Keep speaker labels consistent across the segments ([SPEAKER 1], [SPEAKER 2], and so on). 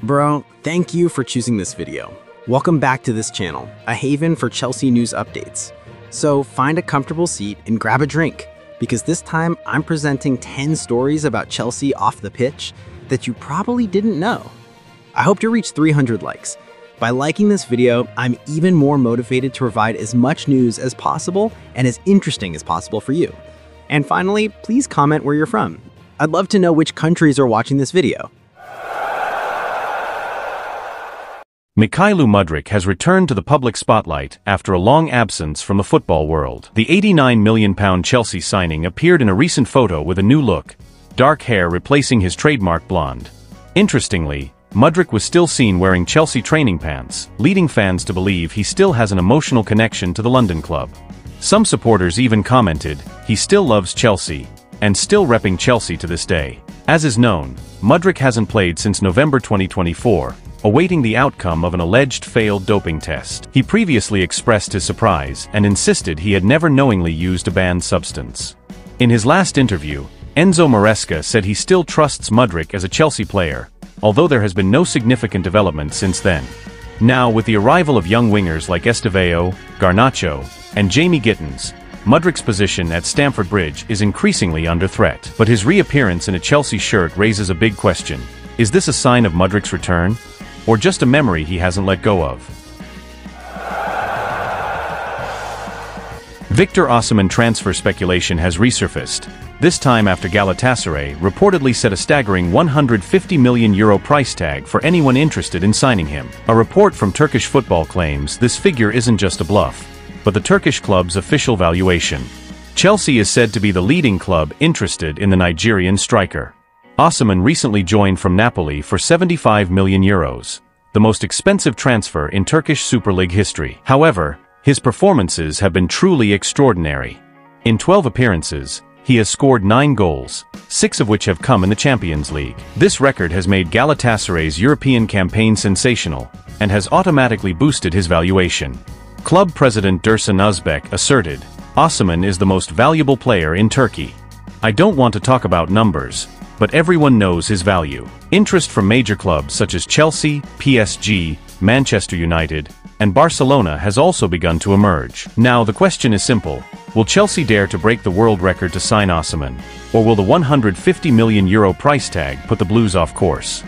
[SPEAKER 1] Bro, thank you for choosing this video. Welcome back to this channel, a haven for Chelsea news updates. So find a comfortable seat and grab a drink, because this time I'm presenting 10 stories about Chelsea off the pitch that you probably didn't know. I hope to reach 300 likes. By liking this video, I'm even more motivated to provide as much news as possible and as interesting as possible for you. And finally, please comment where you're from. I'd love to know which countries are watching this video.
[SPEAKER 2] Mykhailo Mudryk has returned to the public spotlight after a long absence from the football world. The £89 million Chelsea signing appeared in a recent photo with a new look, dark hair replacing his trademark blonde. Interestingly, Mudryk was still seen wearing Chelsea training pants, leading fans to believe he still has an emotional connection to the London club. Some supporters even commented, he still loves Chelsea, and still repping Chelsea to this day. As is known, Mudryk hasn't played since November 2024, awaiting the outcome of an alleged failed doping test. He previously expressed his surprise and insisted he had never knowingly used a banned substance. In his last interview, Enzo Maresca said he still trusts Mudryk as a Chelsea player, although there has been no significant development since then. Now, with the arrival of young wingers like Estevao, Garnacho, and Jamie Gittins, Mudryk's position at Stamford Bridge is increasingly under threat. But his reappearance in a Chelsea shirt raises a big question. Is this a sign of Mudryk's return? Or just a memory he hasn't let go of? Victor Osimhen transfer speculation has resurfaced, this time after Galatasaray reportedly set a staggering €150 million price tag for anyone interested in signing him. A report from Turkish Football claims this figure isn't just a bluff, but the Turkish club's official valuation. Chelsea is said to be the leading club interested in the Nigerian striker. Osimhen recently joined from Napoli for €75 million, the most expensive transfer in Turkish Super League history. However, his performances have been truly extraordinary. In 12 appearances, he has scored 9 goals, 6 of which have come in the Champions League. This record has made Galatasaray's European campaign sensational, and has automatically boosted his valuation. Club president Dursun Özbek asserted, "Osimhen is the most valuable player in Turkey. I don't want to talk about numbers, but everyone knows his value." Interest from major clubs such as Chelsea, PSG, Manchester United, and Barcelona has also begun to emerge. Now the question is simple. Will Chelsea dare to break the world record to sign Osimhen, or will the €150 million price tag put the Blues off course?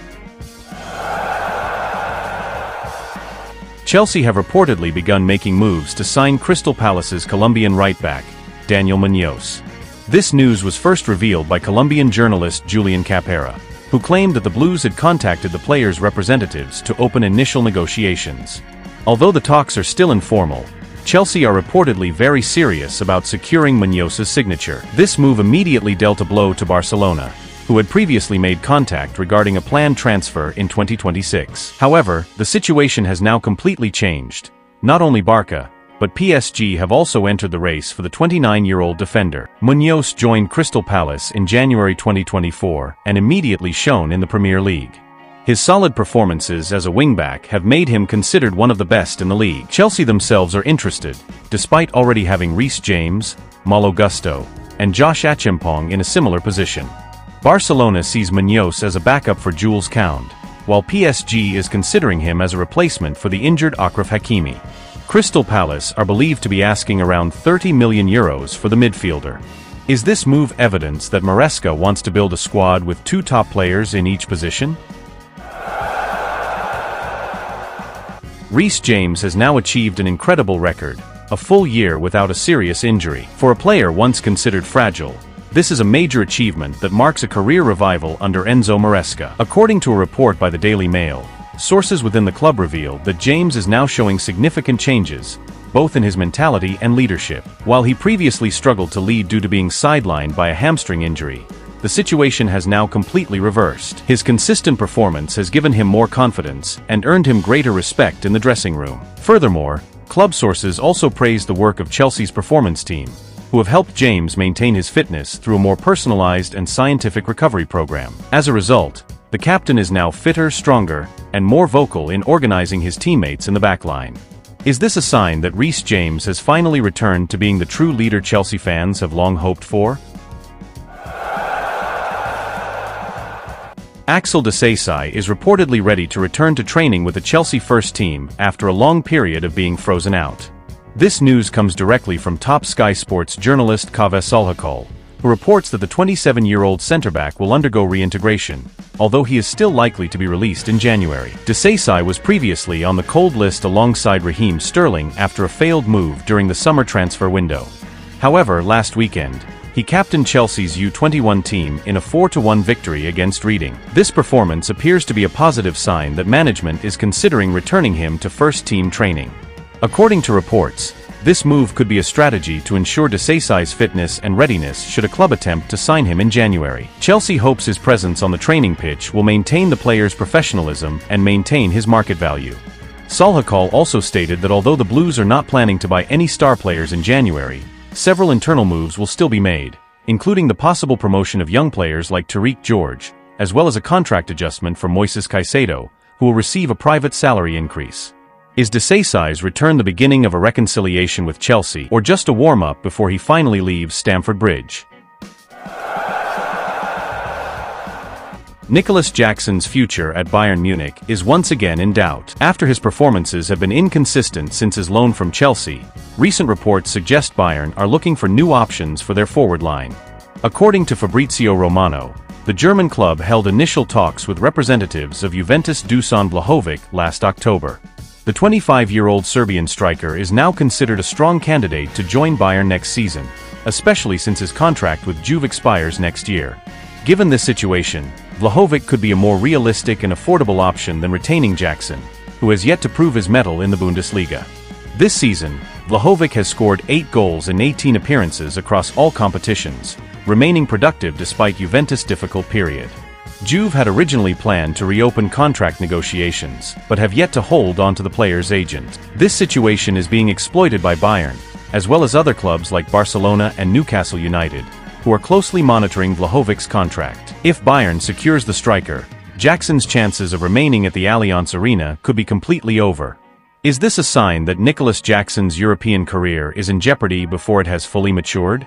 [SPEAKER 2] Chelsea have reportedly begun making moves to sign Crystal Palace's Colombian right-back, Daniel Muñoz. This news was first revealed by Colombian journalist Julian Capera, who claimed that the Blues had contacted the players' representatives to open initial negotiations. Although the talks are still informal, Chelsea are reportedly very serious about securing Muñoz's signature. This move immediately dealt a blow to Barcelona, who had previously made contact regarding a planned transfer in 2026. However, the situation has now completely changed. Not only Barca, but PSG have also entered the race for the 29-year-old defender. Muñoz joined Crystal Palace in January 2024 and immediately shone in the Premier League. His solid performances as a wingback have made him considered one of the best in the league. Chelsea themselves are interested, despite already having Reece James, Malo Gusto, and Josh Achimpong in a similar position. Barcelona sees Muñoz as a backup for Jules Kounde, while PSG is considering him as a replacement for the injured Achraf Hakimi. Crystal Palace are believed to be asking around €30 million for the midfielder. Is this move evidence that Maresca wants to build a squad with 2 top players in each position? Reece James has now achieved an incredible record, a full year without a serious injury. For a player once considered fragile, this is a major achievement that marks a career revival under Enzo Maresca. According to a report by the Daily Mail, sources within the club revealed that James is now showing significant changes, both in his mentality and leadership. While he previously struggled to lead due to being sidelined by a hamstring injury, the situation has now completely reversed. His consistent performance has given him more confidence and earned him greater respect in the dressing room. Furthermore, club sources also praised the work of Chelsea's performance team, who have helped James maintain his fitness through a more personalized and scientific recovery program. As a result, the captain is now fitter, stronger, and more vocal in organizing his teammates in the backline. Is this a sign that Reece James has finally returned to being the true leader Chelsea fans have long hoped for? Axel Disasi is reportedly ready to return to training with the Chelsea first team after a long period of being frozen out. This news comes directly from top Sky Sports journalist Kaveh Solhekol, who reports that the 27-year-old centre-back will undergo reintegration, although he is still likely to be released in January. Disasi was previously on the cold list alongside Raheem Sterling after a failed move during the summer transfer window. However, last weekend, he captained Chelsea's U21 team in a 4-1 victory against Reading. This performance appears to be a positive sign that management is considering returning him to first-team training. According to reports, this move could be a strategy to ensure Disasi's fitness and readiness should a club attempt to sign him in January. Chelsea hopes his presence on the training pitch will maintain the player's professionalism and maintain his market value. Solhekol also stated that although the Blues are not planning to buy any star players in January, several internal moves will still be made, including the possible promotion of young players like Tariq George, as well as a contract adjustment for Moises Caicedo, who will receive a private salary increase. Is Disasi's return the beginning of a reconciliation with Chelsea, or just a warm-up before he finally leaves Stamford Bridge? Nicolas Jackson's future at Bayern Munich is once again in doubt. After his performances have been inconsistent since his loan from Chelsea, recent reports suggest Bayern are looking for new options for their forward line. According to Fabrizio Romano, the German club held initial talks with representatives of Juventus Dusan Vlahovic last October. The 25-year-old Serbian striker is now considered a strong candidate to join Bayern next season, especially since his contract with Juve expires next year. Given this situation, Vlahovic could be a more realistic and affordable option than retaining Jackson, who has yet to prove his mettle in the Bundesliga. This season, Vlahovic has scored 8 goals in 18 appearances across all competitions, remaining productive despite Juventus' difficult period. Juve had originally planned to reopen contract negotiations, but have yet to hold on to the player's agent. This situation is being exploited by Bayern, as well as other clubs like Barcelona and Newcastle United, who are closely monitoring Vlahovic's contract. If Bayern secures the striker, Jackson's chances of remaining at the Allianz Arena could be completely over. Is this a sign that Nicolas Jackson's European career is in jeopardy before it has fully matured?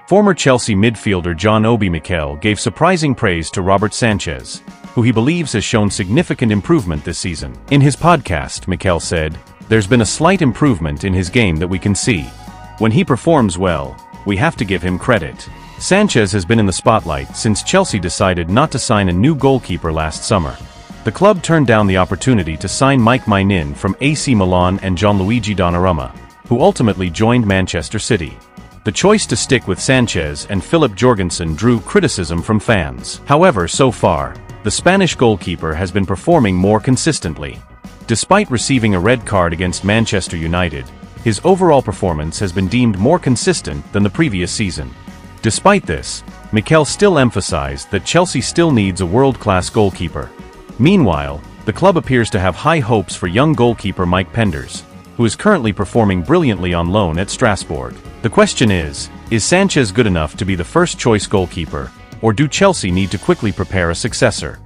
[SPEAKER 2] Former Chelsea midfielder John Obi Mikel gave surprising praise to Robert Sanchez, who he believes has shown significant improvement this season. In his podcast, Mikel said, "There's been a slight improvement in his game that we can see. When he performs well, we have to give him credit." Sanchez has been in the spotlight since Chelsea decided not to sign a new goalkeeper last summer. The club turned down the opportunity to sign Mike Maignan from AC Milan and Gianluigi Donnarumma, who ultimately joined Manchester City. The choice to stick with Sanchez and Philip Jorgensen drew criticism from fans. However, so far, the Spanish goalkeeper has been performing more consistently. Despite receiving a red card against Manchester United, his overall performance has been deemed more consistent than the previous season. Despite this, Mikel still emphasized that Chelsea still needs a world-class goalkeeper. Meanwhile, the club appears to have high hopes for young goalkeeper Mike Penders, who is currently performing brilliantly on loan at Strasbourg. The question is Sanchez good enough to be the first-choice goalkeeper, or do Chelsea need to quickly prepare a successor?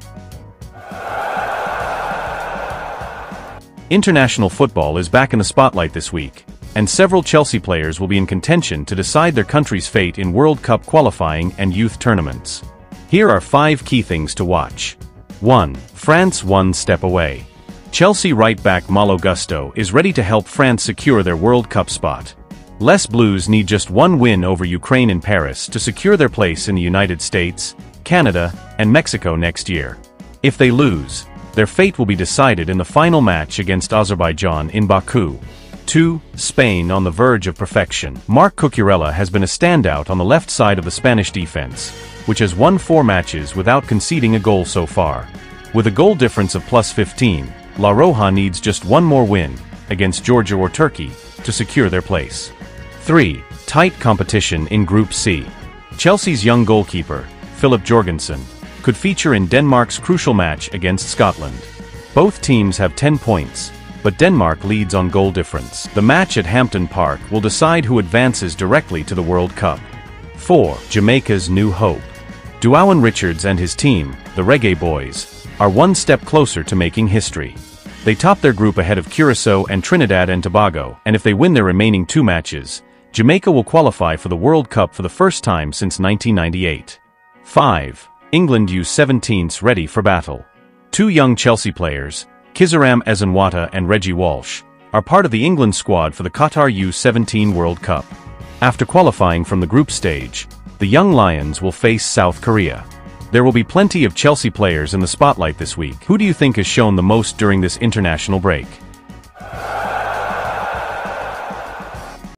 [SPEAKER 2] International football is back in the spotlight this week, and several Chelsea players will be in contention to decide their country's fate in World Cup qualifying and youth tournaments. Here are 5 key things to watch. 1. France one step away. Chelsea right-back Malo Gusto is ready to help France secure their World Cup spot. Les Blues need just one win over Ukraine in Paris to secure their place in the United States, Canada, and Mexico next year. If they lose, their fate will be decided in the final match against Azerbaijan in Baku. 2. Spain on the verge of perfection. Marc Cucurella has been a standout on the left side of the Spanish defense, which has won 4 matches without conceding a goal so far. With a goal difference of +15, La Roja needs just one more win, against Georgia or Turkey, to secure their place. 3. Tight competition in Group C. Chelsea's young goalkeeper, Philip Jorgensen, could feature in Denmark's crucial match against Scotland. Both teams have 10 points, but Denmark leads on goal difference. The match at Hampden Park will decide who advances directly to the World Cup. 4. Jamaica's new hope. Duawan Richards and his team, the Reggae Boys, are one step closer to making history. They top their group ahead of Curacao and Trinidad and Tobago, and if they win their remaining 2 matches, Jamaica will qualify for the World Cup for the first time since 1998. 5. England U17s ready for battle. Two young Chelsea players, Kizaram Ezenwata and Reggie Walsh, are part of the England squad for the Qatar U17 World Cup. After qualifying from the group stage, the young Lions will face South Korea. There will be plenty of Chelsea players in the spotlight this week. Who do you think has shown the most during this international break?